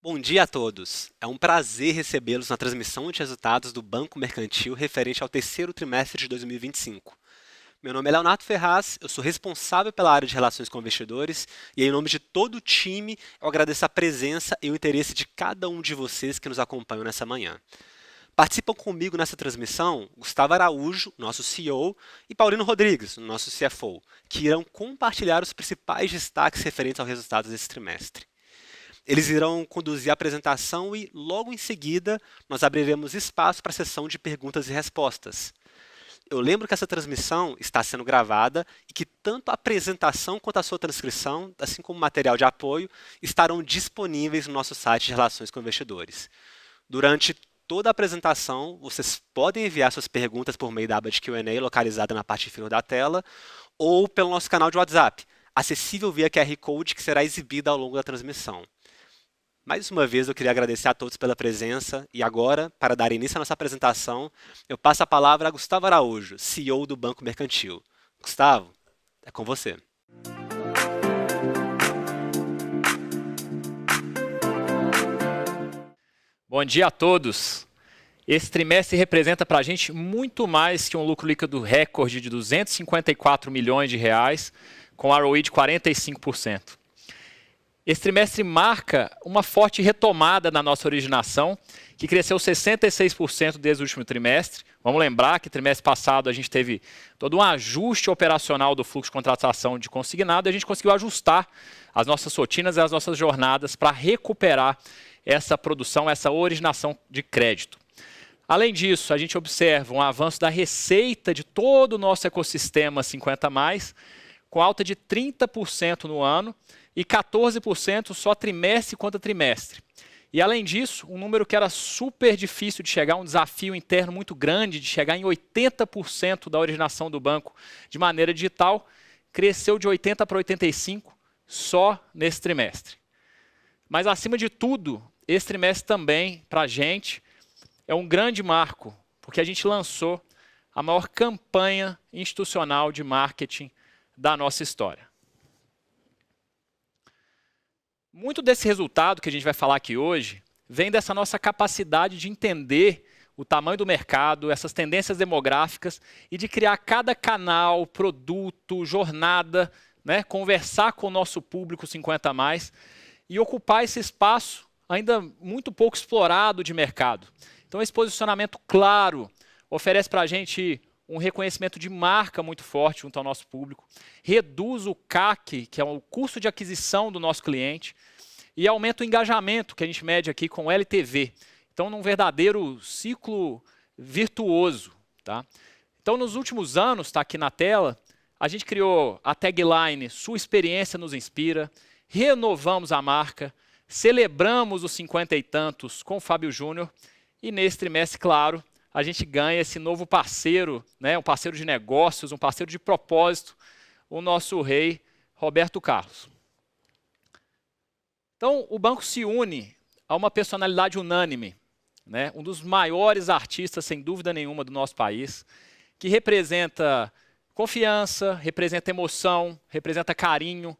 Bom dia a todos! É um prazer recebê-los na transmissão de resultados do Banco Mercantil referente ao terceiro trimestre de 2025. Meu nome é Leonardo Ferraz, eu sou responsável pela área de relações com investidores e, em nome de todo o time, eu agradeço a presença e o interesse de cada um de vocês que nos acompanham nessa manhã. Participam comigo nessa transmissão Gustavo Araújo, nosso CEO, e Paulino Rodrigues, nosso CFO, que irão compartilhar os principais destaques referentes aos resultados desse trimestre. Eles irão conduzir a apresentação e, logo em seguida, nós abriremos espaço para a sessão de perguntas e respostas. Eu lembro que essa transmissão está sendo gravada e que tanto a apresentação quanto a sua transcrição, assim como o material de apoio, estarão disponíveis no nosso site de Relações com Investidores. Durante toda a apresentação, vocês podem enviar suas perguntas por meio da aba de Q&A localizada na parte inferior da tela ou pelo nosso canal de WhatsApp, acessível via QR Code que será exibido ao longo da transmissão. Mais uma vez, eu queria agradecer a todos pela presença e agora, para dar início à nossa apresentação, eu passo a palavra a Gustavo Araújo, CEO do Banco Mercantil. Gustavo, é com você. Bom dia a todos. Esse trimestre representa para a gente muito mais que um lucro líquido recorde de 254 milhões de reais, com ROE de 45%. Esse trimestre marca uma forte retomada na nossa originação, que cresceu 66% desde o último trimestre. Vamos lembrar que trimestre passado a gente teve todo um ajuste operacional do fluxo de contratação de consignado e a gente conseguiu ajustar as nossas rotinas e as nossas jornadas para recuperar essa produção, essa originação de crédito. Além disso, a gente observa um avanço da receita de todo o nosso ecossistema 50+, com alta de 30% no ano, e 14% só trimestre contra trimestre. E além disso, um número que era super difícil de chegar, um desafio interno muito grande de chegar em 80% da originação do banco de maneira digital, cresceu de 80% para 85% só nesse trimestre. Mas acima de tudo, esse trimestre também, para a gente, é um grande marco, porque a gente lançou a maior campanha institucional de marketing da nossa história. Muito desse resultado que a gente vai falar aqui hoje vem dessa nossa capacidade de entender o tamanho do mercado, essas tendências demográficas e de criar cada canal, produto, jornada, conversar com o nosso público 50+, e ocupar esse espaço ainda muito pouco explorado de mercado. Então esse posicionamento claro oferece para a gente um reconhecimento de marca muito forte junto ao nosso público, reduz o CAC, que é o custo de aquisição do nosso cliente, e aumenta o engajamento, que a gente mede aqui com o LTV. Então, num verdadeiro ciclo virtuoso. Tá? Então, nos últimos anos, está aqui na tela, a gente criou a tagline "Sua experiência nos inspira", renovamos a marca, celebramos os 50 e tantos com o Fábio Júnior, e nesse trimestre, claro, a gente ganha esse novo parceiro, um parceiro de negócios, um parceiro de propósito, o nosso rei Roberto Carlos. Então, o banco se une a uma personalidade unânime, um dos maiores artistas, sem dúvida nenhuma, do nosso país, que representa confiança, representa emoção, representa carinho,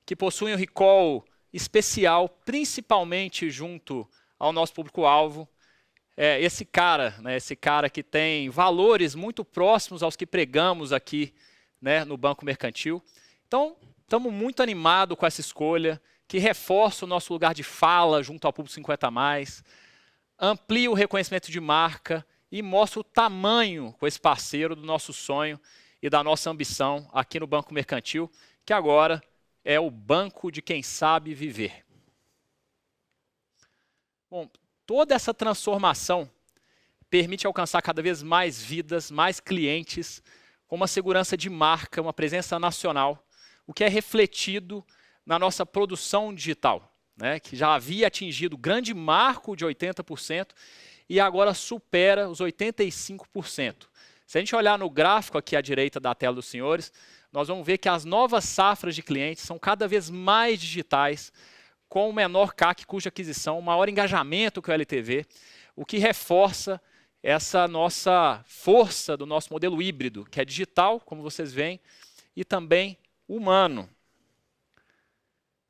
que possui um recall especial, principalmente junto ao nosso público-alvo. Esse cara que tem valores muito próximos aos que pregamos aqui no Banco Mercantil. Então, estamos muito animados com essa escolha, que reforça o nosso lugar de fala junto ao público 50+, amplia o reconhecimento de marca e mostra o tamanho com esse parceiro do nosso sonho e da nossa ambição aqui no Banco Mercantil, que agora é o banco de quem sabe viver. Bom, toda essa transformação permite alcançar cada vez mais vidas, mais clientes, com uma segurança de marca, uma presença nacional, o que é refletido na nossa produção digital, que já havia atingido o grande marco de 80% e agora supera os 85%. Se a gente olhar no gráfico aqui à direita da tela dos senhores, nós vamos ver que as novas safras de clientes são cada vez mais digitais, com o menor CAC, cuja aquisição, maior engajamento que o LTV, o que reforça essa nossa força do nosso modelo híbrido, que é digital, como vocês veem, e também humano.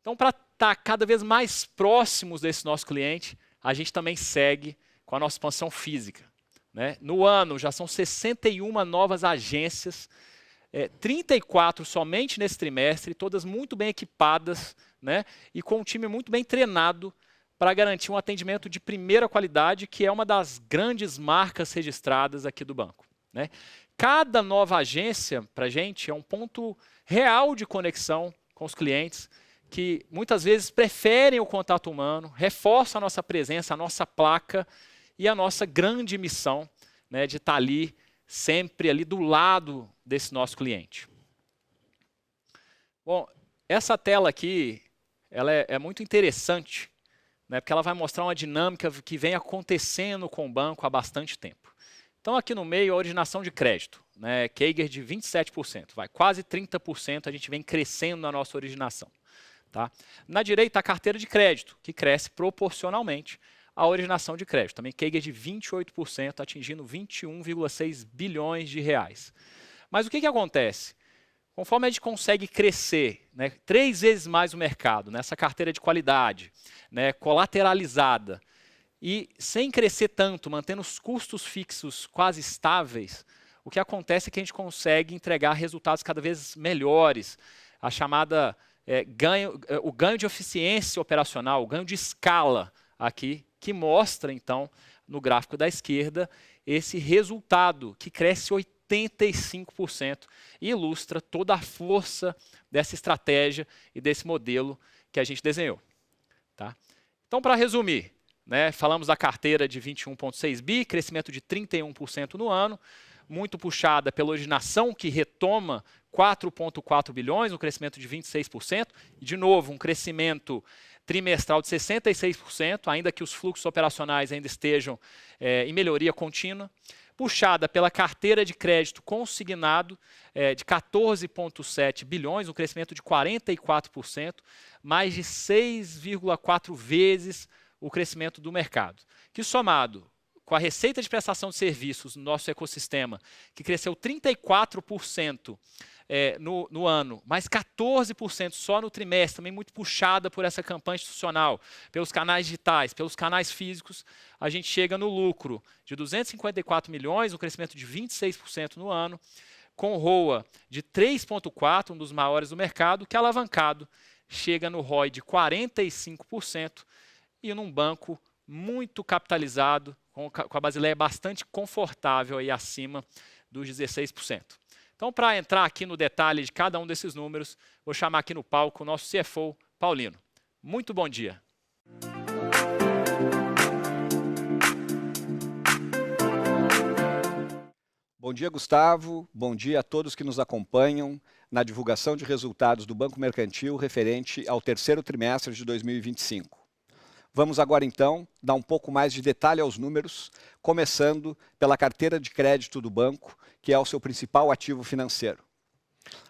Então, para estar cada vez mais próximos desse nosso cliente, a gente também segue com a nossa expansão física, né? No ano, já são 61 novas agências, 34 somente nesse trimestre, todas muito bem equipadas, né? E com um time muito bem treinado para garantir um atendimento de primeira qualidade, que é uma das grandes marcas registradas aqui do banco, né? Cada nova agência, para a gente, é um ponto real de conexão com os clientes, que muitas vezes preferem o contato humano, reforçam a nossa presença, a nossa placa e a nossa grande missão, né, de estar ali, sempre ali do lado desse nosso cliente. Bom, essa tela aqui, ela é muito interessante, né, porque ela vai mostrar uma dinâmica que vem acontecendo com o banco há bastante tempo. Então, aqui no meio, a originação de crédito, né, CAGR de 27%, vai quase 30%, a gente vem crescendo na nossa originação. Tá? Na direita, a carteira de crédito, que cresce proporcionalmente à originação de crédito, também CAGR de 28%, atingindo 21,6 bilhões de reais. Mas o que acontece? Conforme a gente consegue crescer, né, 3 vezes mais o mercado, nessa carteira de qualidade, né, colateralizada, e sem crescer tanto, mantendo os custos fixos quase estáveis, o que acontece é que a gente consegue entregar resultados cada vez melhores, a chamada o ganho de eficiência operacional, o ganho de escala aqui, que mostra então no gráfico da esquerda esse resultado que cresce 85% e ilustra toda a força dessa estratégia e desse modelo que a gente desenhou. Tá? Então, para resumir, né, falamos da carteira de 21,6 bi, crescimento de 31% no ano, muito puxada pela originação, que retoma 4,4 bilhões, um crescimento de 26%, e de novo um crescimento trimestral de 66%, ainda que os fluxos operacionais ainda estejam em melhoria contínua, puxada pela carteira de crédito consignado de 14,7 bilhões, um crescimento de 44%, mais de 6,4 vezes o crescimento do mercado, que somado com a receita de prestação de serviços no nosso ecossistema, que cresceu 34% no ano, mais 14% só no trimestre, também muito puxada por essa campanha institucional, pelos canais digitais, pelos canais físicos, a gente chega no lucro de 254 milhões, um crescimento de 26% no ano, com ROA de 3,4%, um dos maiores do mercado, que alavancado chega no ROI de 45% e num banco muito capitalizado, com a Basileia bastante confortável aí acima dos 16%. Então, para entrar aqui no detalhe de cada um desses números, vou chamar aqui no palco o nosso CFO, Paulino. Muito bom dia. Bom dia, Gustavo. Bom dia a todos que nos acompanham na divulgação de resultados do Banco Mercantil referente ao terceiro trimestre de 2025. Vamos agora, então, dar um pouco mais de detalhe aos números, começando pela carteira de crédito do banco, que é o seu principal ativo financeiro.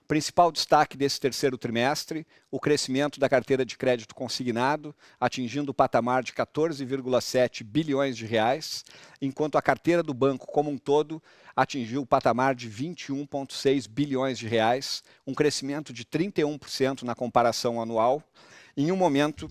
Principal destaque desse terceiro trimestre, o crescimento da carteira de crédito consignado, atingindo o patamar de 14,7 bilhões de reais, enquanto a carteira do banco como um todo atingiu o patamar de 21,6 bilhões de reais, um crescimento de 31% na comparação anual, em um momento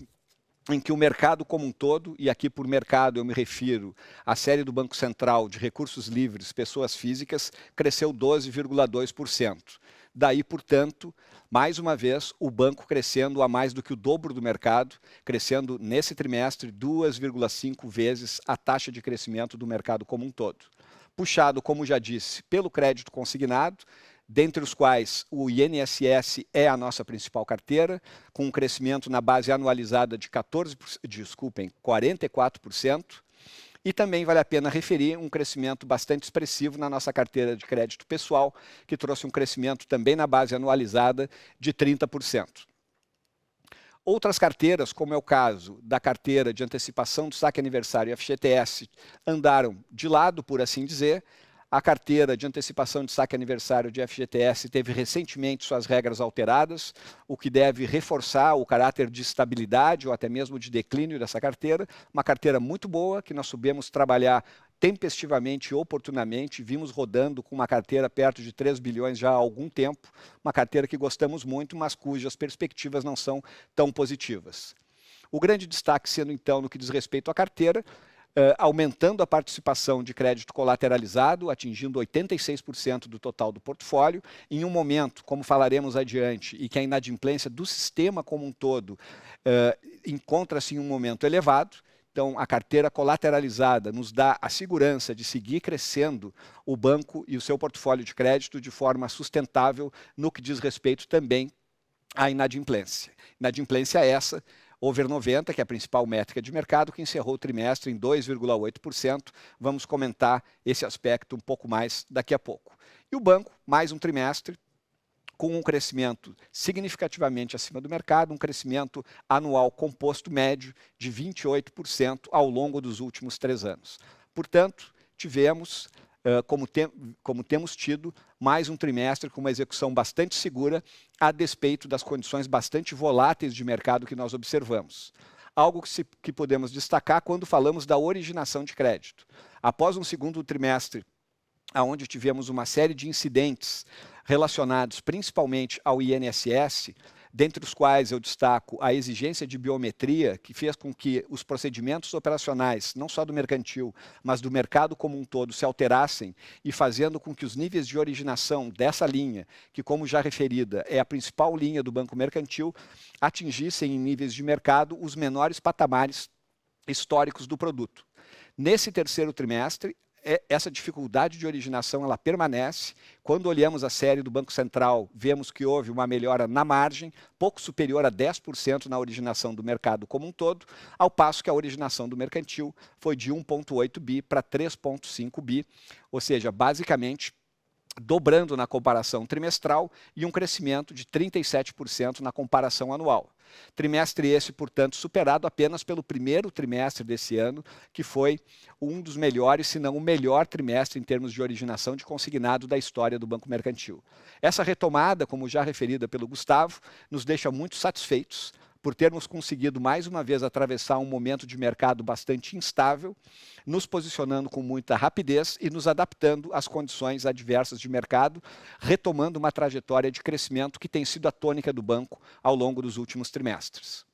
em que o mercado como um todo, e aqui por mercado eu me refiro à série do Banco Central de recursos livres, pessoas físicas, cresceu 12,2%. Daí, portanto, mais uma vez, o banco crescendo a mais do que o dobro do mercado, crescendo nesse trimestre 2,5 vezes a taxa de crescimento do mercado como um todo. Puxado, como já disse, pelo crédito consignado, dentre os quais o INSS é a nossa principal carteira, com um crescimento na base anualizada de 44%, e também vale a pena referir um crescimento bastante expressivo na nossa carteira de crédito pessoal, que trouxe um crescimento também na base anualizada de 30%. Outras carteiras, como é o caso da carteira de antecipação do saque aniversário FGTS, andaram de lado, por assim dizer. A carteira de antecipação de saque aniversário de FGTS teve recentemente suas regras alteradas, o que deve reforçar o caráter de estabilidade ou até mesmo de declínio dessa carteira. Uma carteira muito boa, que nós soubemos trabalhar tempestivamente e oportunamente, vimos rodando com uma carteira perto de 3 bilhões já há algum tempo, uma carteira que gostamos muito, mas cujas perspectivas não são tão positivas. O grande destaque sendo, então, no que diz respeito à carteira, aumentando a participação de crédito colateralizado, atingindo 86% do total do portfólio, em um momento, como falaremos adiante, e que a inadimplência do sistema como um todo encontra-se em um momento elevado. Então, a carteira colateralizada nos dá a segurança de seguir crescendo o banco e o seu portfólio de crédito de forma sustentável no que diz respeito também à inadimplência. Inadimplência essa, over 90, que é a principal métrica de mercado, que encerrou o trimestre em 2,8%. Vamos comentar esse aspecto um pouco mais daqui a pouco. E o banco, mais um trimestre, com um crescimento significativamente acima do mercado, um crescimento anual composto médio de 28% ao longo dos últimos 3 anos. Portanto, tivemos, como temos tido, mais um trimestre com uma execução bastante segura, a despeito das condições bastante voláteis de mercado que nós observamos. Algo que podemos destacar quando falamos da originação de crédito. Após um segundo trimestre, onde tivemos uma série de incidentes relacionados principalmente ao INSS, dentre os quais eu destaco a exigência de biometria, que fez com que os procedimentos operacionais, não só do mercantil, mas do mercado como um todo, se alterassem e fazendo com que os níveis de originação dessa linha, que como já referida é a principal linha do banco mercantil, atingissem em níveis de mercado os menores patamares históricos do produto. Nesse terceiro trimestre, essa dificuldade de originação ela permanece. Quando olhamos a série do Banco Central, vemos que houve uma melhora na margem, pouco superior a 10% na originação do mercado como um todo, ao passo que a originação do mercantil foi de 1,8 bi para 3,5 bi, ou seja, basicamente dobrando na comparação trimestral e um crescimento de 37% na comparação anual. Trimestre esse, portanto, superado apenas pelo primeiro trimestre desse ano, que foi um dos melhores, se não o melhor trimestre em termos de originação de consignado da história do Banco Mercantil. Essa retomada, como já referida pelo Gustavo, nos deixa muito satisfeitos por termos conseguido mais uma vez atravessar um momento de mercado bastante instável, nos posicionando com muita rapidez e nos adaptando às condições adversas de mercado, retomando uma trajetória de crescimento que tem sido a tônica do banco ao longo dos últimos trimestres.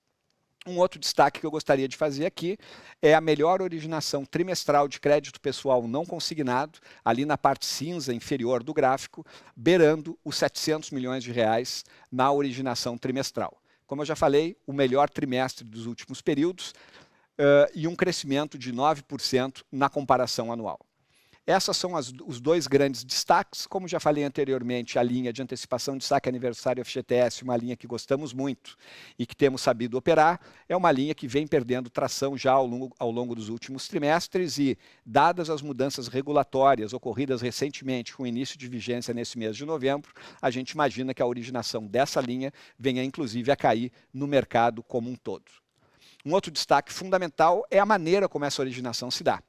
Um outro destaque que eu gostaria de fazer aqui é a melhor originação trimestral de crédito pessoal não consignado, ali na parte cinza inferior do gráfico, beirando os 700 milhões de reais na originação trimestral. Como eu já falei, o melhor trimestre dos últimos períodos e um crescimento de 9% na comparação anual. Esses são os dois grandes destaques. Como já falei anteriormente, a linha de antecipação de saque aniversário FGTS, uma linha que gostamos muito e que temos sabido operar, é uma linha que vem perdendo tração já ao longo dos últimos trimestres e, dadas as mudanças regulatórias ocorridas recentemente com o início de vigência nesse mês de novembro, a gente imagina que a originação dessa linha venha inclusive a cair no mercado como um todo. Um outro destaque fundamental é a maneira como essa originação se dá.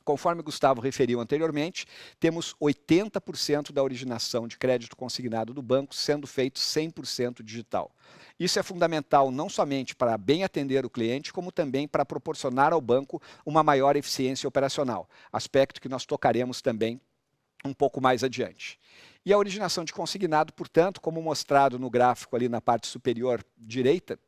Conforme o Gustavo referiu anteriormente, temos 80% da originação de crédito consignado do banco sendo feito 100% digital. Isso é fundamental não somente para bem atender o cliente, como também para proporcionar ao banco uma maior eficiência operacional, aspecto que nós tocaremos também um pouco mais adiante. E a originação de consignado, portanto, como mostrado no gráfico ali na parte superior direita,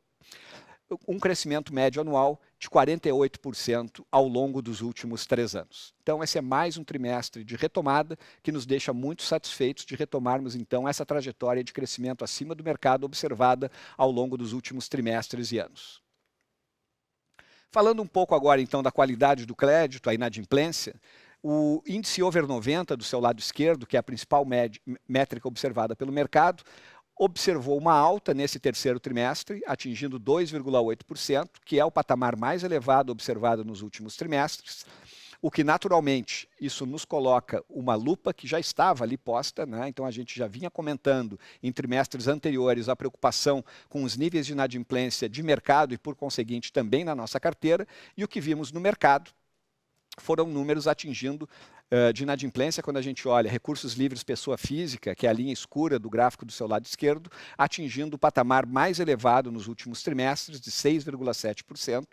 um crescimento médio anual de 48% ao longo dos últimos 3 anos. Então, esse é mais um trimestre de retomada que nos deixa muito satisfeitos de retomarmos, então, essa trajetória de crescimento acima do mercado observada ao longo dos últimos trimestres e anos. Falando um pouco agora, então, da qualidade do crédito, a inadimplência, o índice over 90 do seu lado esquerdo, que é a principal métrica observada pelo mercado, observou uma alta nesse terceiro trimestre, atingindo 2,8%, que é o patamar mais elevado observado nos últimos trimestres, o que naturalmente isso nos coloca uma lupa que já estava ali posta, né? Então a gente já vinha comentando em trimestres anteriores a preocupação com os níveis de inadimplência de mercado e por conseguinte também na nossa carteira, e o que vimos no mercado foram números atingindo de inadimplência, quando a gente olha recursos livres pessoa física, que é a linha escura do gráfico do seu lado esquerdo, atingindo o patamar mais elevado nos últimos trimestres, de 6,7%,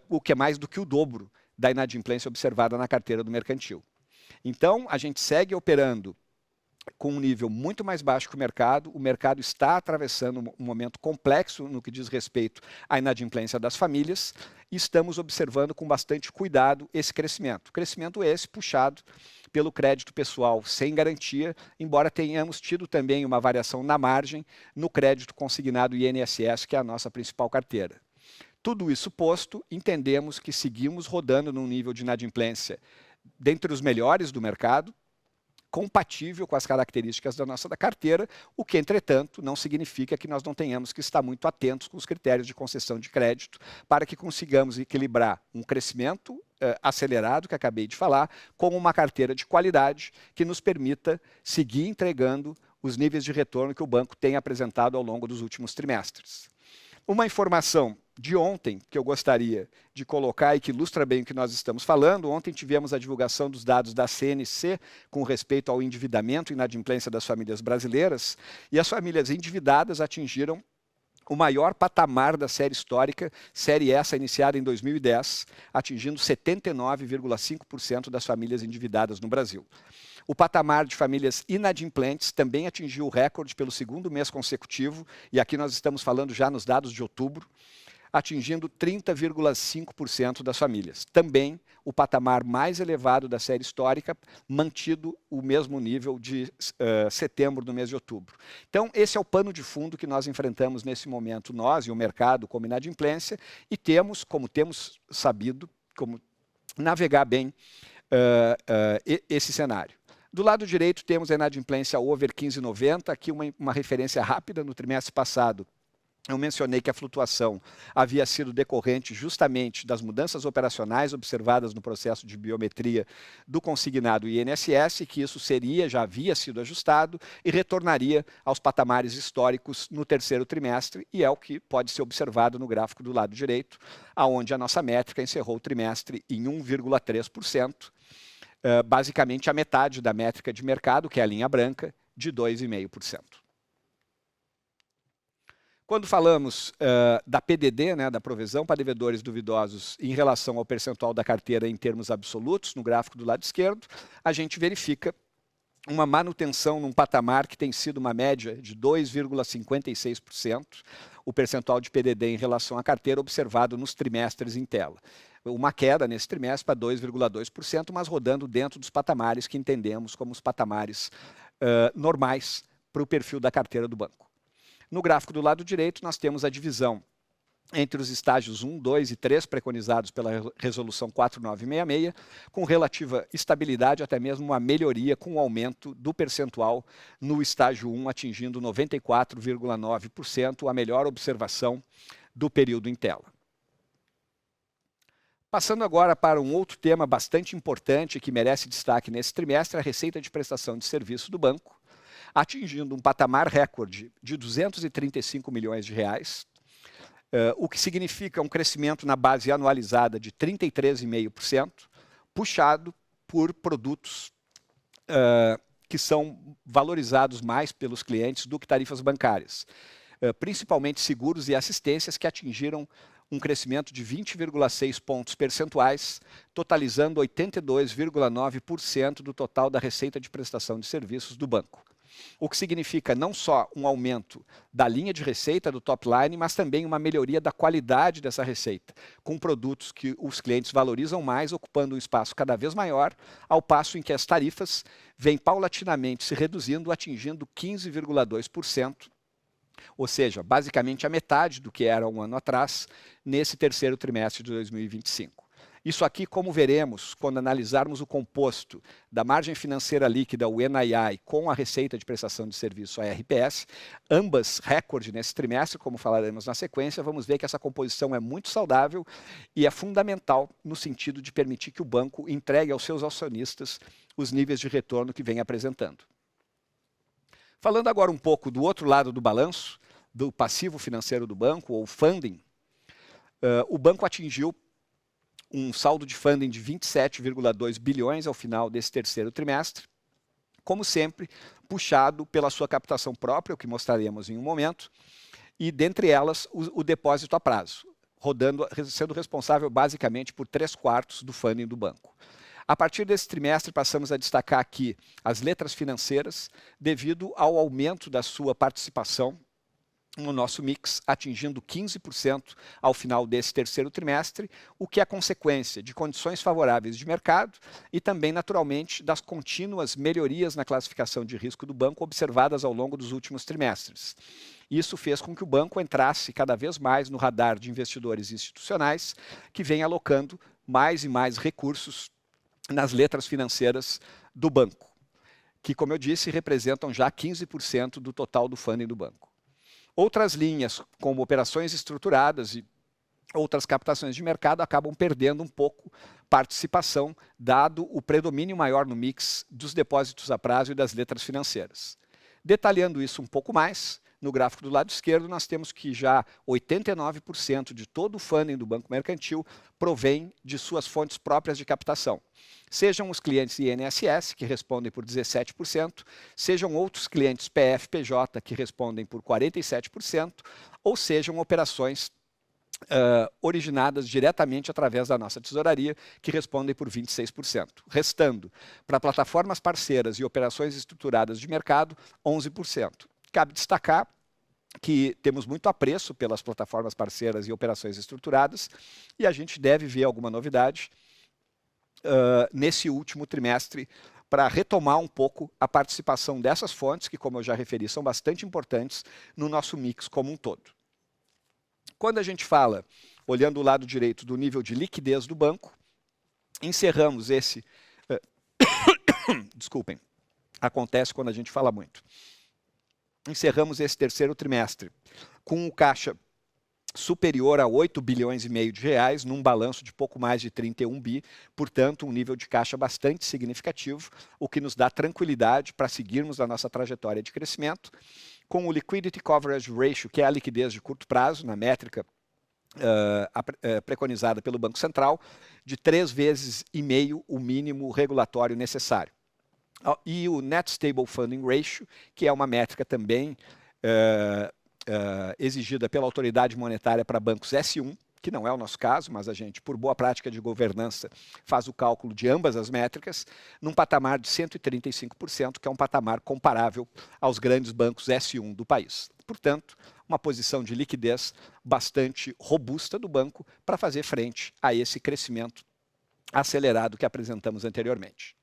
o que é mais do que o dobro da inadimplência observada na carteira do mercantil. Então, a gente segue operando com um nível muito mais baixo que o mercado está atravessando um momento complexo no que diz respeito à inadimplência das famílias e estamos observando com bastante cuidado esse crescimento. Crescimento esse puxado pelo crédito pessoal sem garantia, embora tenhamos tido também uma variação na margem no crédito consignado INSS, que é a nossa principal carteira. Tudo isso posto, entendemos que seguimos rodando num nível de inadimplência dentre os melhores do mercado, compatível com as características da nossa carteira, o que, entretanto, não significa que nós não tenhamos que estar muito atentos com os critérios de concessão de crédito para que consigamos equilibrar um crescimento acelerado, que acabei de falar, com uma carteira de qualidade que nos permita seguir entregando os níveis de retorno que o banco tem apresentado ao longo dos últimos trimestres. Uma informação de ontem que eu gostaria de colocar e que ilustra bem o que nós estamos falando. Ontem tivemos a divulgação dos dados da CNC com respeito ao endividamento e inadimplência das famílias brasileiras, e as famílias endividadas atingiram o maior patamar da série histórica, série essa iniciada em 2010, atingindo 79,5% das famílias endividadas no Brasil. O patamar de famílias inadimplentes também atingiu o recorde pelo segundo mês consecutivo, e aqui nós estamos falando já nos dados de outubro, atingindo 30,5% das famílias. Também o patamar mais elevado da série histórica, mantido o mesmo nível de setembro do mês de outubro. Então, esse é o pano de fundo que nós enfrentamos nesse momento, nós e o mercado, como inadimplência, e temos, como temos sabido, como navegar bem esse cenário. Do lado direito, temos a inadimplência over 15,90, aqui uma referência rápida. No trimestre passado, eu mencionei que a flutuação havia sido decorrente justamente das mudanças operacionais observadas no processo de biometria do consignado INSS, que isso já havia sido ajustado e retornaria aos patamares históricos no terceiro trimestre, e é o que pode ser observado no gráfico do lado direito, aonde a nossa métrica encerrou o trimestre em 1,3%, basicamente a metade da métrica de mercado, que é a linha branca, de 2,5%. Quando falamos da PDD, né, da provisão para devedores duvidosos, em relação ao percentual da carteira em termos absolutos, no gráfico do lado esquerdo, a gente verifica uma manutenção num patamar que tem sido uma média de 2,56%, o percentual de PDD em relação à carteira observado nos trimestres em tela. Uma queda nesse trimestre para 2,2%, mas rodando dentro dos patamares que entendemos como os patamares normais para o perfil da carteira do banco. No gráfico do lado direito, nós temos a divisão entre os estágios 1, 2 e 3 preconizados pela Resolução 4966, com relativa estabilidade, até mesmo uma melhoria com o aumento do percentual no estágio 1, atingindo 94,9%, a melhor observação do período em tela. Passando agora para um outro tema bastante importante que merece destaque nesse trimestre, a receita de prestação de serviço do banco, atingindo um patamar recorde de 235 milhões de reais, o que significa um crescimento na base anualizada de 33,5%, puxado por produtos que são valorizados mais pelos clientes do que tarifas bancárias, principalmente seguros e assistências, que atingiram um crescimento de 20,6 pontos percentuais, totalizando 82,9% do total da receita de prestação de serviços do banco. O que significa não só um aumento da linha de receita do top line, mas também uma melhoria da qualidade dessa receita, com produtos que os clientes valorizam mais, ocupando um espaço cada vez maior, ao passo em que as tarifas vêm paulatinamente se reduzindo, atingindo 15,2%, ou seja, basicamente a metade do que era um ano atrás, nesse terceiro trimestre de 2025. Isso aqui, como veremos, quando analisarmos o composto da margem financeira líquida, o NII, com a receita de prestação de serviço, a RPS, ambas recorde nesse trimestre, como falaremos na sequência, vamos ver que essa composição é muito saudável e é fundamental no sentido de permitir que o banco entregue aos seus acionistas os níveis de retorno que vem apresentando. Falando agora um pouco do outro lado do balanço, do passivo financeiro do banco, ou funding, o banco atingiu um saldo de funding de 27,2 bilhões ao final desse terceiro trimestre, como sempre, puxado pela sua captação própria, o que mostraremos em um momento, e dentre elas o depósito a prazo. sendo responsável basicamente por 3/4 do funding do banco. A partir desse trimestre, passamos a destacar aqui as letras financeiras, devido ao aumento da sua participação no nosso mix, atingindo 15% ao final desse terceiro trimestre, o que é consequência de condições favoráveis de mercado e também, naturalmente, das contínuas melhorias na classificação de risco do banco observadas ao longo dos últimos trimestres. Isso fez com que o banco entrasse cada vez mais no radar de investidores institucionais, que vêm alocando mais e mais recursos nas letras financeiras do banco, que, como eu disse, representam já 15% do total do funding do banco. Outras linhas, como operações estruturadas e outras captações de mercado, acabam perdendo um pouco participação, dado o predomínio maior no mix dos depósitos a prazo e das letras financeiras. Detalhando isso um pouco mais, no gráfico do lado esquerdo, nós temos que já 89% de todo o funding do Banco Mercantil provém de suas fontes próprias de captação. Sejam os clientes INSS, que respondem por 17%, sejam outros clientes PF-PJ, que respondem por 47%, ou sejam operações originadas diretamente através da nossa tesouraria, que respondem por 26%. Restando, para plataformas parceiras e operações estruturadas de mercado, 11%. Cabe destacar que temos muito apreço pelas plataformas parceiras e operações estruturadas, e a gente deve ver alguma novidade nesse último trimestre para retomar um pouco a participação dessas fontes, que, como eu já referi, são bastante importantes no nosso mix como um todo. Quando a gente fala, olhando o lado direito, do nível de liquidez do banco, encerramos esse... Desculpem, acontece quando a gente fala muito. Encerramos esse terceiro trimestre com um caixa superior a 8 bilhões e meio de reais, num balanço de pouco mais de 31 bi, portanto, um nível de caixa bastante significativo, o que nos dá tranquilidade para seguirmos a nossa trajetória de crescimento, com o Liquidity Coverage Ratio, que é a liquidez de curto prazo, na métrica preconizada pelo Banco Central, de 3,5 vezes o mínimo regulatório necessário. E o Net Stable Funding Ratio, que é uma métrica também exigida pela autoridade monetária para bancos S1, que não é o nosso caso, mas a gente, por boa prática de governança, faz o cálculo de ambas as métricas, num patamar de 135%, que é um patamar comparável aos grandes bancos S1 do país. Portanto, uma posição de liquidez bastante robusta do banco para fazer frente a esse crescimento acelerado que apresentamos anteriormente.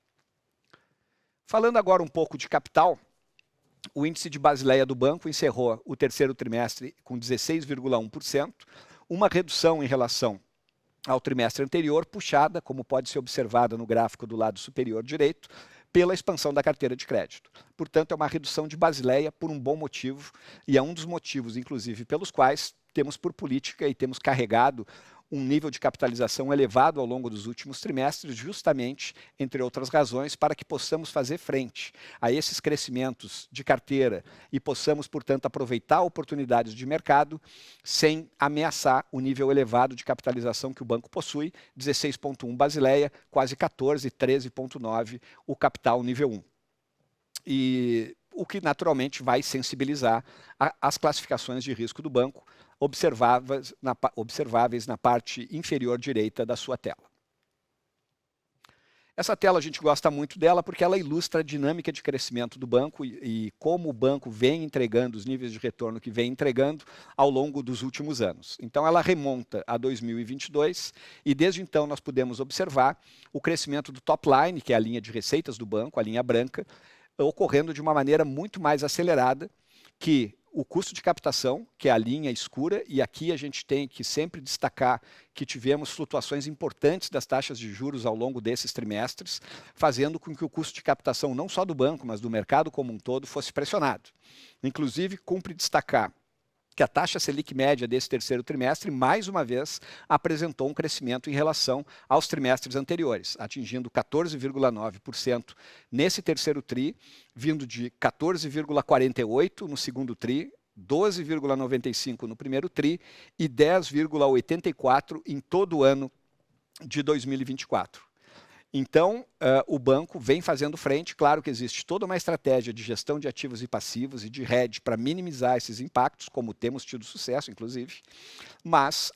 Falando agora um pouco de capital, o índice de Basileia do banco encerrou o terceiro trimestre com 16,1%, uma redução em relação ao trimestre anterior, puxada, como pode ser observada no gráfico do lado superior direito, pela expansão da carteira de crédito. Portanto, é uma redução de Basileia por um bom motivo, e é um dos motivos, inclusive, pelos quais temos por política e temos carregado um nível de capitalização elevado ao longo dos últimos trimestres, justamente, entre outras razões, para que possamos fazer frente a esses crescimentos de carteira e possamos, portanto, aproveitar oportunidades de mercado sem ameaçar o nível elevado de capitalização que o banco possui, 16,1 Basileia, quase 14, 13,9 o capital nível 1. E o que naturalmente vai sensibilizar as classificações de risco do banco, observáveis na parte inferior direita da sua tela. Essa tela a gente gosta muito dela porque ela ilustra a dinâmica de crescimento do banco e como o banco vem entregando os níveis de retorno que vem entregando ao longo dos últimos anos. Então ela remonta a 2022 e desde então nós podemos observar o crescimento do top line, que é a linha de receitas do banco, a linha branca, ocorrendo de uma maneira muito mais acelerada que o custo de captação, que é a linha escura, e aqui a gente tem que sempre destacar que tivemos flutuações importantes das taxas de juros ao longo desses trimestres, fazendo com que o custo de captação não só do banco, mas do mercado como um todo fosse pressionado. Inclusive, cumpre destacar que a taxa Selic média desse terceiro trimestre, mais uma vez, apresentou um crescimento em relação aos trimestres anteriores, atingindo 14,9% nesse terceiro TRI, vindo de 14,48% no segundo TRI, 12,95% no primeiro TRI e 10,84% em todo o ano de 2024. Então, o banco vem fazendo frente. Claro que existe toda uma estratégia de gestão de ativos e passivos e de hedge para minimizar esses impactos, como temos tido sucesso, inclusive, mas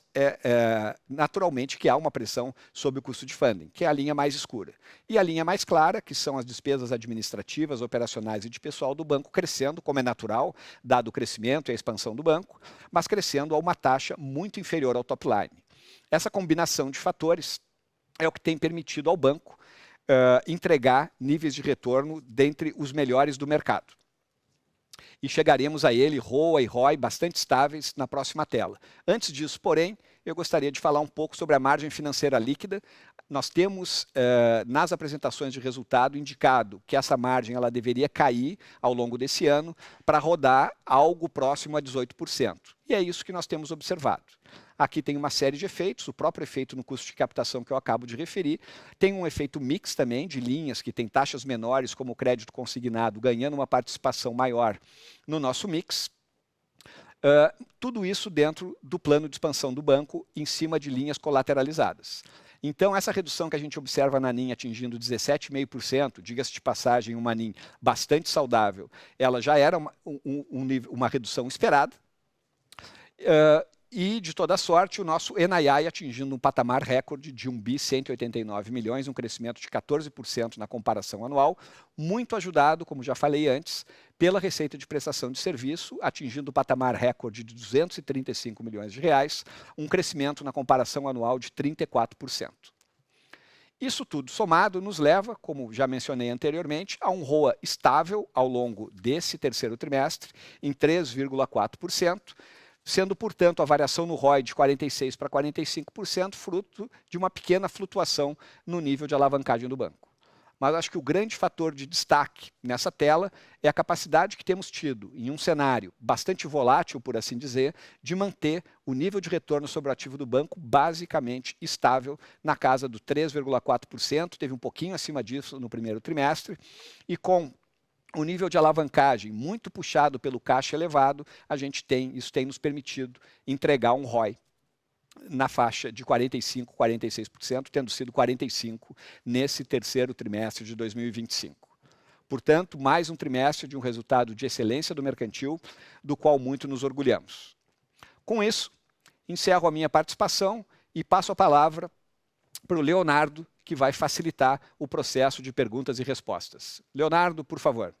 naturalmente que há uma pressão sobre o custo de funding, que é a linha mais escura. E a linha mais clara, que são as despesas administrativas, operacionais e de pessoal do banco, crescendo, como é natural, dado o crescimento e a expansão do banco, mas crescendo a uma taxa muito inferior ao top line. Essa combinação de fatores é o que tem permitido ao banco entregar níveis de retorno dentre os melhores do mercado. E chegaremos a ele, ROA e ROI, bastante estáveis na próxima tela. Antes disso, porém, eu gostaria de falar um pouco sobre a margem financeira líquida. Nós temos, nas apresentações de resultado, indicado que essa margem ela deveria cair ao longo desse ano para rodar algo próximo a 18%. E é isso que nós temos observado. Aqui tem uma série de efeitos, o próprio efeito no custo de captação que eu acabo de referir, tem um efeito mix também de linhas que tem taxas menores, como o crédito consignado, ganhando uma participação maior no nosso mix. Tudo isso dentro do plano de expansão do banco, em cima de linhas colateralizadas. Então, essa redução que a gente observa na NIM atingindo 17,5%, diga-se de passagem, uma NIM bastante saudável, ela já era uma redução esperada. E, de toda sorte, o nosso NII atingindo um patamar recorde de 1.189 bilhões, um crescimento de 14% na comparação anual, muito ajudado, como já falei antes, pela receita de prestação de serviço, atingindo o patamar recorde de 235 milhões de reais, um crescimento na comparação anual de 34%. Isso tudo somado nos leva, como já mencionei anteriormente, a um ROA estável ao longo desse terceiro trimestre, em 3,4%, sendo, portanto, a variação no ROI de 46% para 45%, fruto de uma pequena flutuação no nível de alavancagem do banco. Mas acho que o grande fator de destaque nessa tela é a capacidade que temos tido, em um cenário bastante volátil, por assim dizer, de manter o nível de retorno sobre o ativo do banco basicamente estável na casa do 3,4%, teve um pouquinho acima disso no primeiro trimestre, e com o nível de alavancagem muito puxado pelo caixa elevado, isso tem nos permitido entregar um ROI na faixa de 45%, 46%, tendo sido 45% nesse terceiro trimestre de 2025. Portanto, mais um trimestre de um resultado de excelência do mercantil, do qual muito nos orgulhamos. Com isso, encerro a minha participação e passo a palavra para o Leonardo, que vai facilitar o processo de perguntas e respostas. Leonardo, por favor.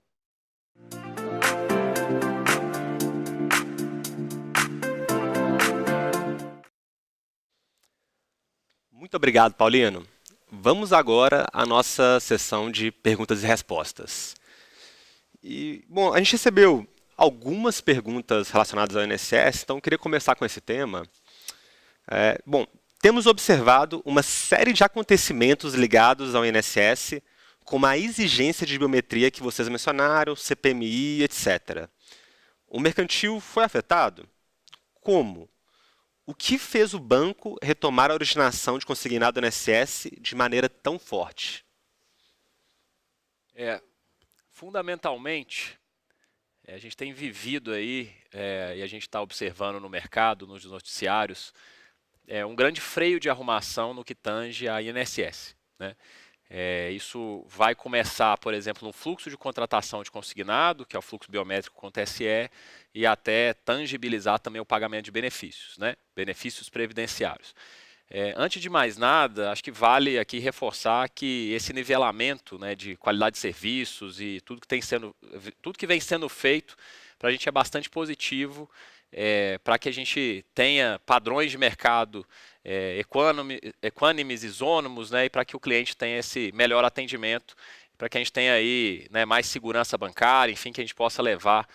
Muito obrigado, Paulino. Vamos agora à nossa sessão de perguntas e respostas. Bom, a gente recebeu algumas perguntas relacionadas ao INSS, então eu queria começar com esse tema. Bom, temos observado uma série de acontecimentos ligados ao INSS, como a exigência de biometria que vocês mencionaram, CPMI, etc. O mercantil foi afetado? Como? O que fez o banco retomar a originação de consignado do INSS de maneira tão forte? Fundamentalmente, a gente tem vivido aí, e a gente está observando no mercado, nos noticiários, um grande freio de arrumação no que tange a INSS, né? Isso vai começar, por exemplo, no fluxo de contratação de consignado, que é o fluxo biométrico com o TSE, e até tangibilizar também o pagamento de benefícios, né? Benefícios previdenciários. Antes de mais nada, acho que vale aqui reforçar que esse nivelamento, né, de qualidade de serviços e tudo que vem sendo feito, para a gente é bastante positivo, para que a gente tenha padrões de mercado equânimes, isônomos, né, e para que o cliente tenha esse melhor atendimento, para que a gente tenha aí, né, mais segurança bancária, enfim, que a gente possa levar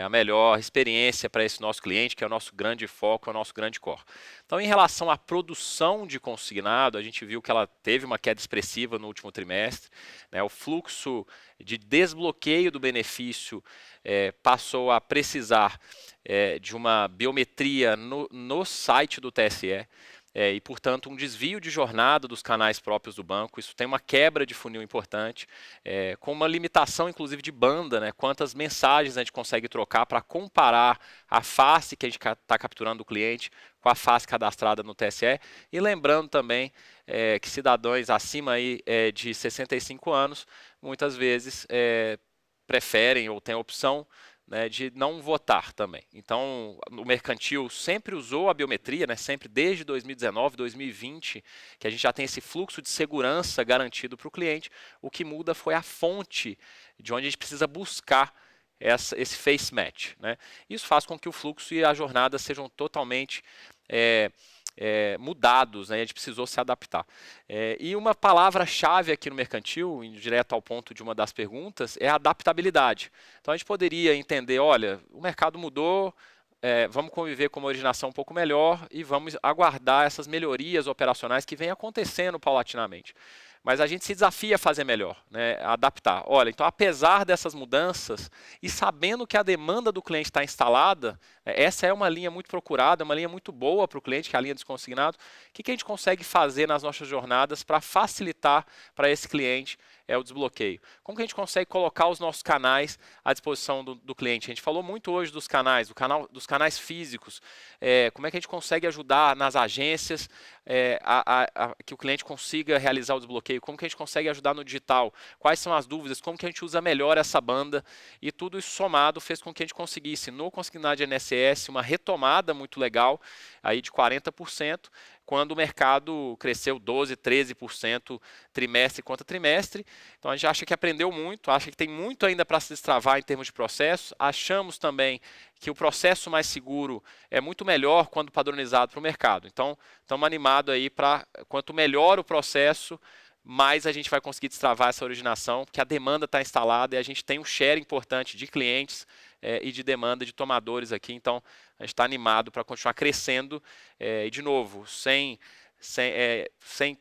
a melhor experiência para esse nosso cliente, que é o nosso grande foco, é o nosso grande core. Então, em relação à produção de consignado, a gente viu que ela teve uma queda expressiva no último trimestre, né, o fluxo de desbloqueio do benefício passou a precisar de uma biometria no site do TSE. e, portanto, um desvio de jornada dos canais próprios do banco. Isso tem uma quebra de funil importante, com uma limitação, inclusive, de banda, né? Quantas mensagens a gente consegue trocar para comparar a face que a gente está capturando do cliente com a face cadastrada no TSE. E lembrando também que cidadãos acima aí, de 65 anos, muitas vezes preferem ou têm a opção, né, de não votar também. Então, o mercantil sempre usou a biometria, né, sempre desde 2019, 2020, que a gente já tem esse fluxo de segurança garantido para o cliente. O que muda foi a fonte de onde a gente precisa buscar esse face match, né? Isso faz com que o fluxo e a jornada sejam totalmente mudados, né? A gente precisou se adaptar. E uma palavra-chave aqui no mercantil, indo direto ao ponto de uma das perguntas, é a adaptabilidade. Então a gente poderia entender, olha, o mercado mudou, vamos conviver com uma originação um pouco melhor e vamos aguardar essas melhorias operacionais que vêm acontecendo paulatinamente. Mas a gente se desafia a fazer melhor, né? A adaptar. Olha, então apesar dessas mudanças e sabendo que a demanda do cliente está instalada, essa é uma linha muito procurada, uma linha muito boa para o cliente, que é a linha desconsignado. O que a gente consegue fazer nas nossas jornadas para facilitar para esse cliente o desbloqueio? Como que a gente consegue colocar os nossos canais à disposição do cliente? A gente falou muito hoje dos canais, dos canais físicos. Como é que a gente consegue ajudar nas agências que o cliente consiga realizar o desbloqueio? Como que a gente consegue ajudar no digital? Quais são as dúvidas? Como que a gente usa melhor essa banda? E tudo isso somado fez com que a gente conseguisse, no consignado de INSS, uma retomada muito legal, aí de 40%, quando o mercado cresceu 12%, 13% trimestre contra trimestre. Então a gente acha que aprendeu muito, acha que tem muito ainda para se destravar em termos de processo. Achamos também que o processo mais seguro é muito melhor quando padronizado para o mercado. Então estamos animados aí para quanto melhor o processo, mais a gente vai conseguir destravar essa originação, porque a demanda está instalada e a gente tem um share importante de clientes e de demanda de tomadores aqui. Então, a gente está animado para continuar crescendo e, de novo, sem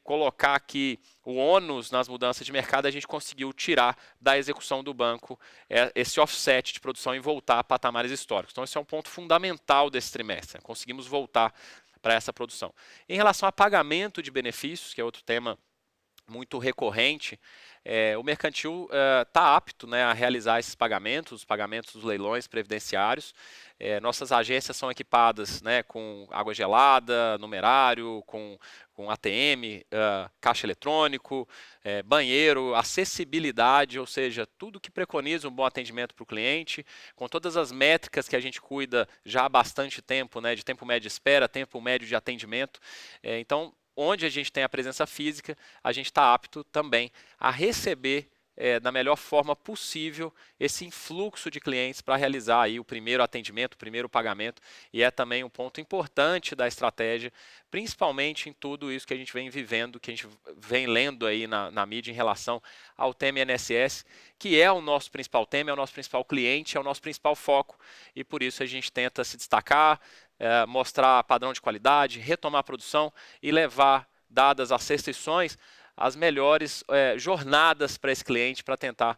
colocar aqui o ônus nas mudanças de mercado, a gente conseguiu tirar da execução do banco esse offset de produção e voltar a patamares históricos. Então, esse é um ponto fundamental desse trimestre. Conseguimos voltar para essa produção. Em relação a pagamento de benefícios, que é outro tema muito recorrente, o mercantil está apto, né, a realizar esses pagamentos, os pagamentos dos leilões previdenciários. Nossas agências são equipadas, né, com água gelada, numerário, com ATM, caixa eletrônico, banheiro, acessibilidade, ou seja, tudo que preconiza um bom atendimento para o cliente, com todas as métricas que a gente cuida já há bastante tempo, né, de tempo médio de espera, tempo médio de atendimento. Então, onde a gente tem a presença física, a gente está apto também a receber da melhor forma possível esse influxo de clientes para realizar aí o primeiro atendimento, o primeiro pagamento, e é também um ponto importante da estratégia, principalmente em tudo isso que a gente vem vivendo, que a gente vem lendo aí na mídia em relação ao tema INSS, que é o nosso principal tema, é o nosso principal cliente, é o nosso principal foco, e por isso a gente tenta se destacar, mostrar padrão de qualidade, retomar a produção e levar, dadas as restrições, as melhores jornadas para esse cliente, para tentar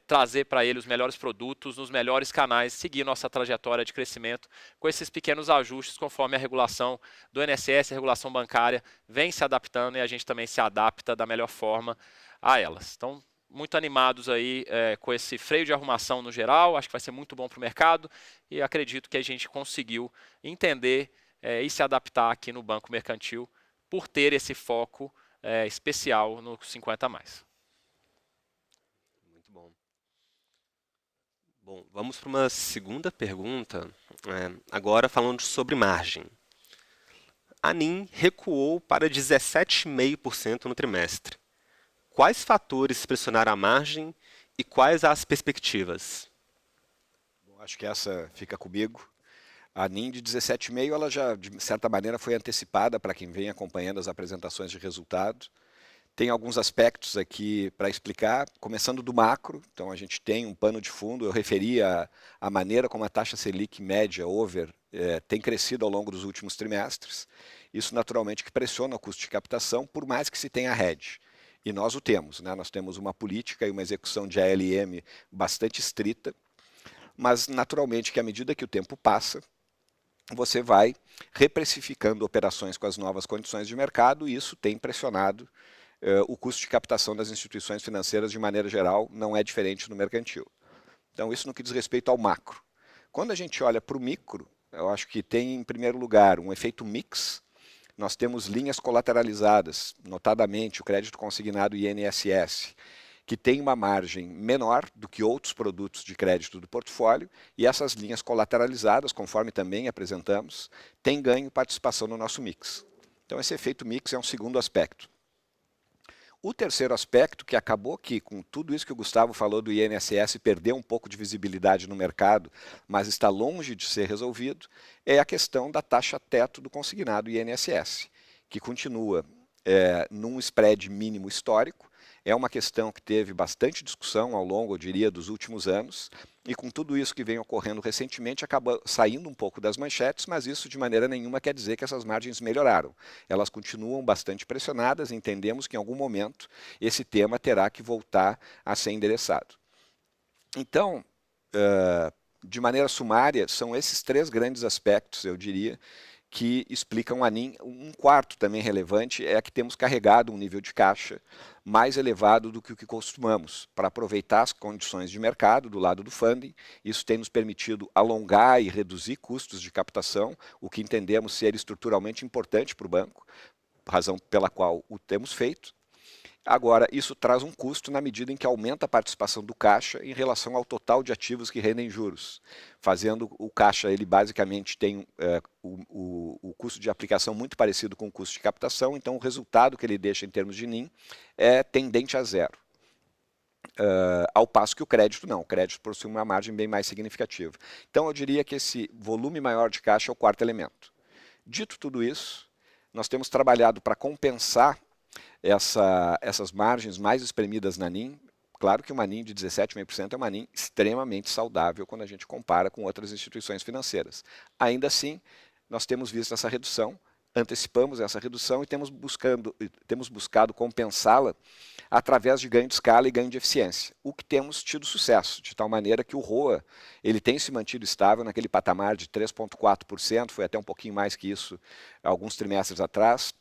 trazer para ele os melhores produtos nos melhores canais, seguir nossa trajetória de crescimento com esses pequenos ajustes conforme a regulação do INSS, a regulação bancária vem se adaptando e a gente também se adapta da melhor forma a elas. Então, muito animados aí com esse freio de arrumação no geral, acho que vai ser muito bom para o mercado e acredito que a gente conseguiu entender e se adaptar aqui no Banco Mercantil por ter esse foco especial no 50 a mais. Muito bom. Bom, vamos para uma segunda pergunta, agora falando sobre margem. A NIM recuou para 17,5% no trimestre. Quais fatores pressionaram a margem e quais as perspectivas? Bom, acho que essa fica comigo. A NIM de 17,5, ela já, de certa maneira, foi antecipada para quem vem acompanhando as apresentações de resultado. Tem alguns aspectos aqui para explicar, começando do macro. Então, a gente tem um pano de fundo. Eu referi a maneira como a taxa Selic média over tem crescido ao longo dos últimos trimestres. Isso, naturalmente, que pressiona o custo de captação, por mais que se tenha hedge. E nós o temos, né? Nós temos uma política e uma execução de ALM bastante estrita, mas naturalmente que à medida que o tempo passa, você vai reprecificando operações com as novas condições de mercado e isso tem pressionado o custo de captação das instituições financeiras de maneira geral, não é diferente no mercantil. Então, isso no que diz respeito ao macro. Quando a gente olha para o micro, eu acho que tem, em primeiro lugar, um efeito mix. Nós temos linhas colateralizadas, notadamente o crédito consignado INSS, que tem uma margem menor do que outros produtos de crédito do portfólio, e essas linhas colateralizadas, conforme também apresentamos, têm ganho participação no nosso mix. Então, esse efeito mix é um segundo aspecto. O terceiro aspecto, que acabou que, com tudo isso que o Gustavo falou do INSS, perdeu um pouco de visibilidade no mercado, mas está longe de ser resolvido, é a questão da taxa teto do consignado INSS, que continua num spread mínimo histórico. É uma questão que teve bastante discussão ao longo, eu diria, dos últimos anos, e com tudo isso que vem ocorrendo recentemente, acaba saindo um pouco das manchetes, mas isso de maneira nenhuma quer dizer que essas margens melhoraram. Elas continuam bastante pressionadas e entendemos que em algum momento esse tema terá que voltar a ser endereçado. Então, de maneira sumária, são esses três grandes aspectos, eu diria, que explicam a NIM. Um quarto também relevante é que temos carregado um nível de caixa mais elevado do que o que costumamos, para aproveitar as condições de mercado do lado do funding. Isso tem nos permitido alongar e reduzir custos de captação, o que entendemos ser estruturalmente importante para o banco, razão pela qual o temos feito. Agora, isso traz um custo na medida em que aumenta a participação do caixa em relação ao total de ativos que rendem juros. Fazendo o caixa, ele basicamente tem o custo de aplicação muito parecido com o custo de captação, então o resultado que ele deixa em termos de NIM é tendente a zero. Ao passo que o crédito não, o crédito possui uma margem bem mais significativa. Então eu diria que esse volume maior de caixa é o quarto elemento. Dito tudo isso, nós temos trabalhado para compensar essas margens mais espremidas na NIM. Claro que uma NIM de 17,5% é uma NIM extremamente saudável quando a gente compara com outras instituições financeiras. Ainda assim, nós temos visto essa redução, antecipamos essa redução e temos buscado compensá-la através de ganho de escala e ganho de eficiência, o que temos tido sucesso, de tal maneira que o ROA ele tem se mantido estável naquele patamar de 3,4%, foi até um pouquinho mais que isso alguns trimestres atrás,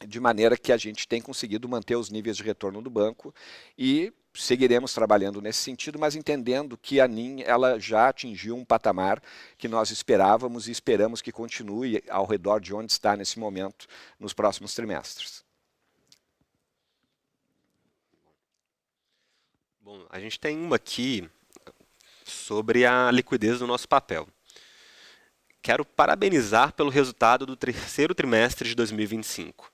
de maneira que a gente tem conseguido manter os níveis de retorno do banco e seguiremos trabalhando nesse sentido, mas entendendo que a NIM ela já atingiu um patamar que nós esperávamos e esperamos que continue ao redor de onde está nesse momento nos próximos trimestres. Bom, a gente tem uma aqui sobre a liquidez do nosso papel. Quero parabenizar pelo resultado do terceiro trimestre de 2025.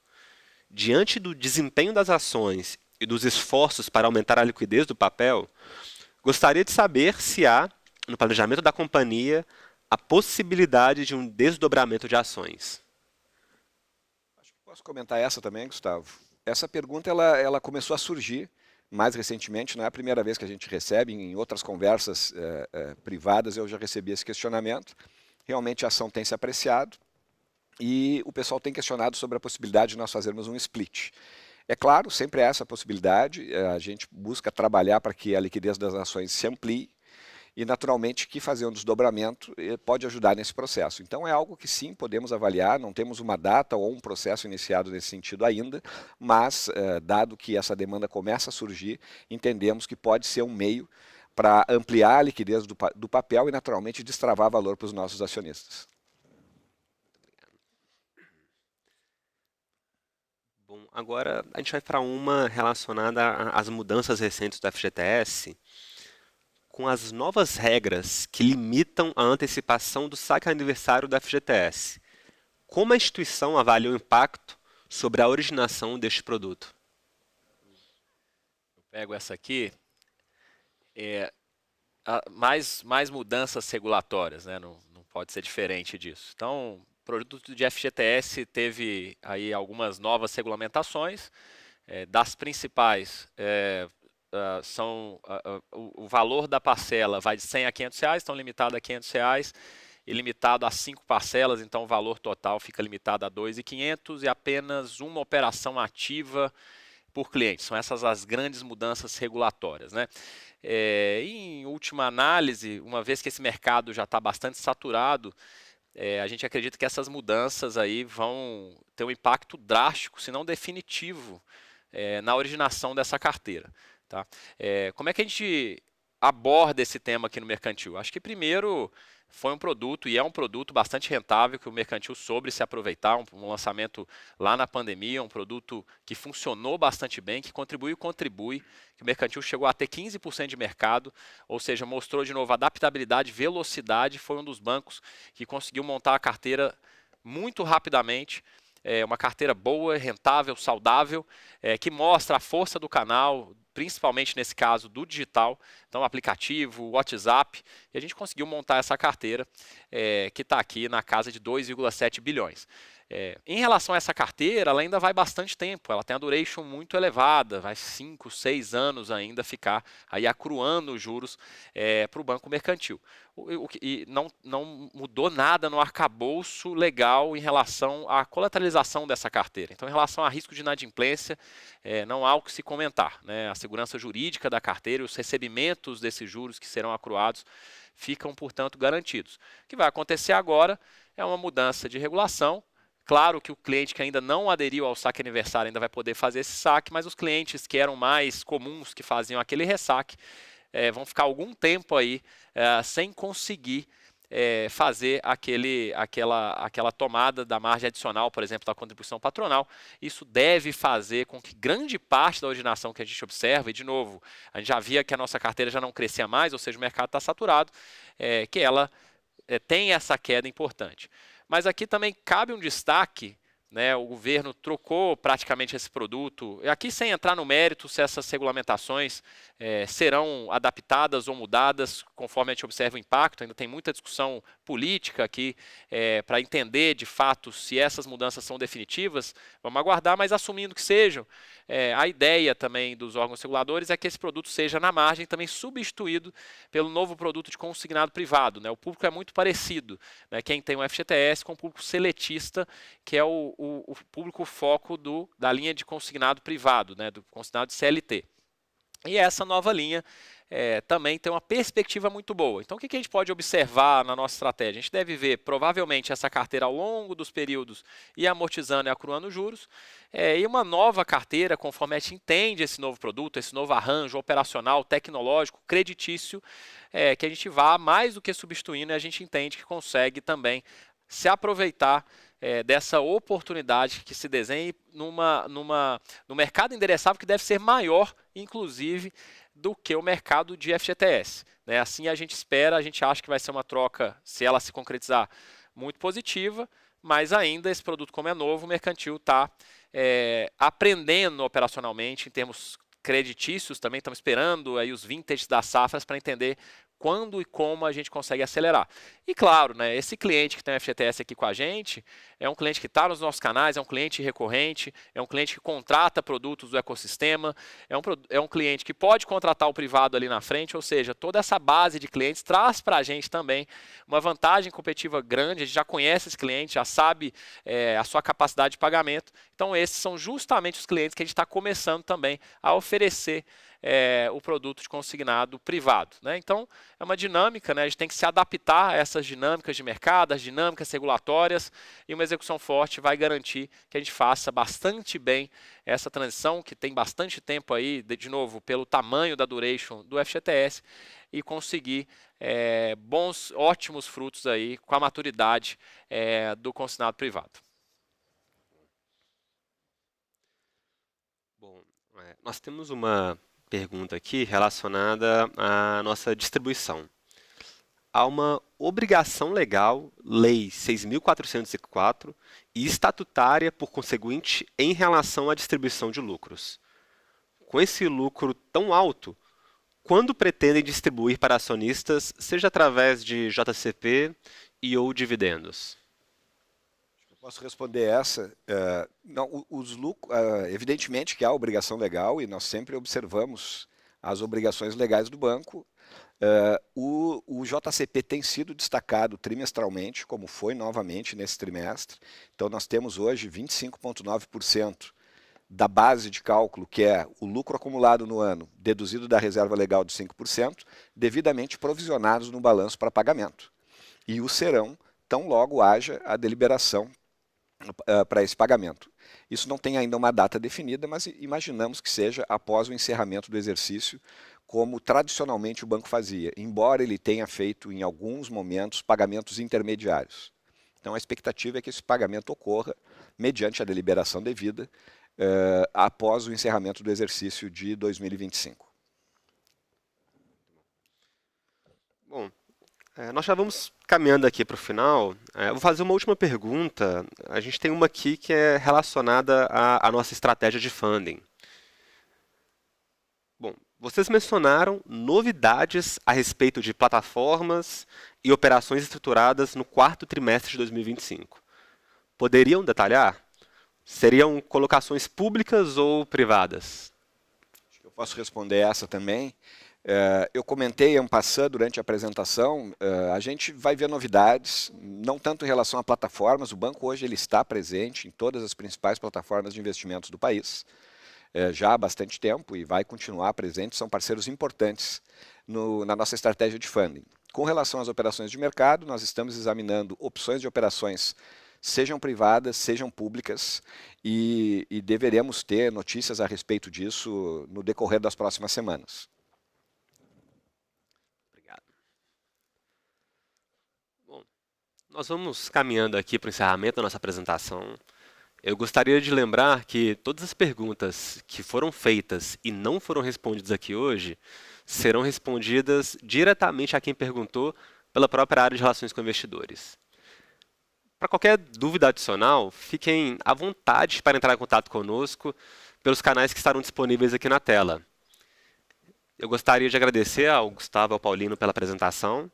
Diante do desempenho das ações e dos esforços para aumentar a liquidez do papel, gostaria de saber se há, no planejamento da companhia, a possibilidade de um desdobramento de ações. Acho que posso comentar essa também, Gustavo. Essa pergunta ela começou a surgir mais recentemente, não é a primeira vez que a gente recebe, em outras conversas privadas eu já recebi esse questionamento. Realmente a ação tem se apreciado e o pessoal tem questionado sobre a possibilidade de nós fazermos um split. É claro, sempre há essa possibilidade, a gente busca trabalhar para que a liquidez das ações se amplie e naturalmente que fazer um desdobramento pode ajudar nesse processo. Então é algo que sim, podemos avaliar, não temos uma data ou um processo iniciado nesse sentido ainda, mas dado que essa demanda começa a surgir, entendemos que pode ser um meio para ampliar a liquidez do papel e naturalmente destravar valor para os nossos acionistas. Bom, agora a gente vai para uma relacionada às mudanças recentes do FGTS, com as novas regras que limitam a antecipação do saque aniversário do FGTS. Como a instituição avalia o impacto sobre a originação deste produto? Eu pego essa aqui. Mais mudanças regulatórias, né? Não pode ser diferente disso. Então, o produto de FGTS teve aí algumas novas regulamentações. Das principais são o valor da parcela vai de 100 a 500 reais, então limitado a 500 reais e limitado a 5 parcelas, então o valor total fica limitado a 2.500 e apenas uma operação ativa por cliente. São essas as grandes mudanças regulatórias, né? Em última análise, uma vez que esse mercado já está bastante saturado, a gente acredita que essas mudanças aí vão ter um impacto drástico, se não definitivo, na originação dessa carteira. Tá? Como é que a gente aborda esse tema aqui no mercantil? Acho que primeiro foi um produto, e é um produto bastante rentável, que o mercantil soube se aproveitar, um lançamento lá na pandemia, um produto que funcionou bastante bem, que contribui, que o mercantil chegou a ter 15% de mercado, ou seja, mostrou de novo adaptabilidade, velocidade, foi um dos bancos que conseguiu montar a carteira muito rapidamente, uma carteira boa, rentável, saudável, que mostra a força do canal, principalmente nesse caso do digital, então aplicativo, WhatsApp, e a gente conseguiu montar essa carteira que está aqui na casa de 2,7 bilhões. Em relação a essa carteira, ela ainda vai bastante tempo, ela tem a duration muito elevada, vai 5, 6 anos ainda ficar aí acruando os juros para o banco mercantil. E não mudou nada no arcabouço legal em relação à colateralização dessa carteira. Então, em relação a risco de inadimplência, não há o que se comentar, né? A segurança jurídica da carteira e os recebimentos desses juros que serão acruados ficam, portanto, garantidos. O que vai acontecer agora é uma mudança de regulação. Claro que o cliente que ainda não aderiu ao saque aniversário ainda vai poder fazer esse saque, mas os clientes que eram mais comuns, que faziam aquele ressaque, vão ficar algum tempo aí sem conseguir fazer aquela tomada da margem adicional, por exemplo, da contribuição patronal. Isso deve fazer com que grande parte da originação que a gente observa, e de novo, a gente já via que a nossa carteira já não crescia mais, ou seja, o mercado está saturado, que ela tem essa queda importante. Mas aqui também cabe um destaque, né? O governo trocou praticamente esse produto, aqui sem entrar no mérito se essas regulamentações serão adaptadas ou mudadas conforme a gente observa o impacto, ainda tem muita discussão política aqui para entender de fato se essas mudanças são definitivas, vamos aguardar, mas assumindo que sejam, a ideia também dos órgãos reguladores é que esse produto seja na margem também substituído pelo novo produto de consignado privado, né? O público é muito parecido, né? Quem tem o FGTS com o público seletista, que é o público foco da linha de consignado privado, né? Do consignado de CLT. E essa nova linha também tem uma perspectiva muito boa. Então, o que a gente pode observar na nossa estratégia? A gente deve ver, provavelmente, essa carteira ao longo dos períodos e amortizando e acruando juros, e uma nova carteira, conforme a gente entende esse novo produto, esse novo arranjo operacional, tecnológico, creditício, que a gente vá mais do que substituindo, e a gente entende que consegue também se aproveitar dessa oportunidade que se desenha no mercado endereçável que deve ser maior, inclusive, do que o mercado de FGTS. Né? Assim a gente espera, a gente acha que vai ser uma troca, se ela se concretizar, muito positiva, mas ainda esse produto, como é novo, o mercantil está aprendendo operacionalmente, em termos creditícios também, estamos esperando aí os vintages das safras para entender quando e como a gente consegue acelerar. E claro, né, esse cliente que tem o FGTS aqui com a gente, é um cliente que está nos nossos canais, é um cliente recorrente, é um cliente que contrata produtos do ecossistema, é um cliente que pode contratar o privado ali na frente, ou seja, toda essa base de clientes traz para a gente também uma vantagem competitiva grande, a gente já conhece esse cliente, já sabe a sua capacidade de pagamento, então esses são justamente os clientes que a gente está começando também a oferecer o produto de consignado privado. Né? Então, é uma dinâmica, né? A gente tem que se adaptar a essas dinâmicas de mercado, as dinâmicas regulatórias, e uma execução forte vai garantir que a gente faça bastante bem essa transição, que tem bastante tempo aí, de novo, pelo tamanho da duration do FGTS, e conseguir ótimos frutos aí com a maturidade do consignado privado. Bom, nós temos uma pergunta aqui relacionada à nossa distribuição. Há uma obrigação legal, Lei 6.404, e estatutária, por conseguinte, em relação à distribuição de lucros. Com esse lucro tão alto, quando pretendem distribuir para acionistas, seja através de JCP e ou dividendos? Posso responder essa? Não, evidentemente que há obrigação legal e nós sempre observamos as obrigações legais do banco. O JCP tem sido destacado trimestralmente, como foi novamente nesse trimestre. Então nós temos hoje 25,9% da base de cálculo, que é o lucro acumulado no ano, deduzido da reserva legal de 5%, devidamente provisionados no balanço para pagamento. E o serão tão logo haja a deliberação para esse pagamento. Isso não tem ainda uma data definida, mas imaginamos que seja após o encerramento do exercício, como tradicionalmente o banco fazia, embora ele tenha feito em alguns momentos pagamentos intermediários. Então a expectativa é que esse pagamento ocorra mediante a deliberação devida após o encerramento do exercício de 2025. Bom, nós já vamos caminhando aqui para o final. Eu vou fazer uma última pergunta. A gente tem uma aqui que é relacionada à nossa estratégia de funding. Bom, vocês mencionaram novidades a respeito de plataformas e operações estruturadas no quarto trimestre de 2025. Poderiam detalhar? Seriam colocações públicas ou privadas? Acho que eu posso responder essa também. Eu comentei en passant durante a apresentação, a gente vai ver novidades, não tanto em relação a plataformas. O banco hoje ele está presente em todas as principais plataformas de investimentos do país, já há bastante tempo, e vai continuar presente. São parceiros importantes na nossa estratégia de funding. Com relação às operações de mercado, nós estamos examinando opções de operações, sejam privadas, sejam públicas, e deveremos ter notícias a respeito disso no decorrer das próximas semanas. Obrigado. Bom, nós vamos caminhando aqui para o encerramento da nossa apresentação. Eu gostaria de lembrar que todas as perguntas que foram feitas e não foram respondidas aqui hoje serão respondidas diretamente a quem perguntou pela própria área de relações com investidores. Para qualquer dúvida adicional, fiquem à vontade para entrar em contato conosco pelos canais que estarão disponíveis aqui na tela. Eu gostaria de agradecer ao Gustavo e ao Paulino pela apresentação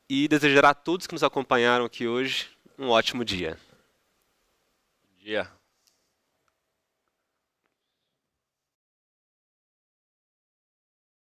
e desejar a todos que nos acompanharam aqui hoje um ótimo dia. Bom dia.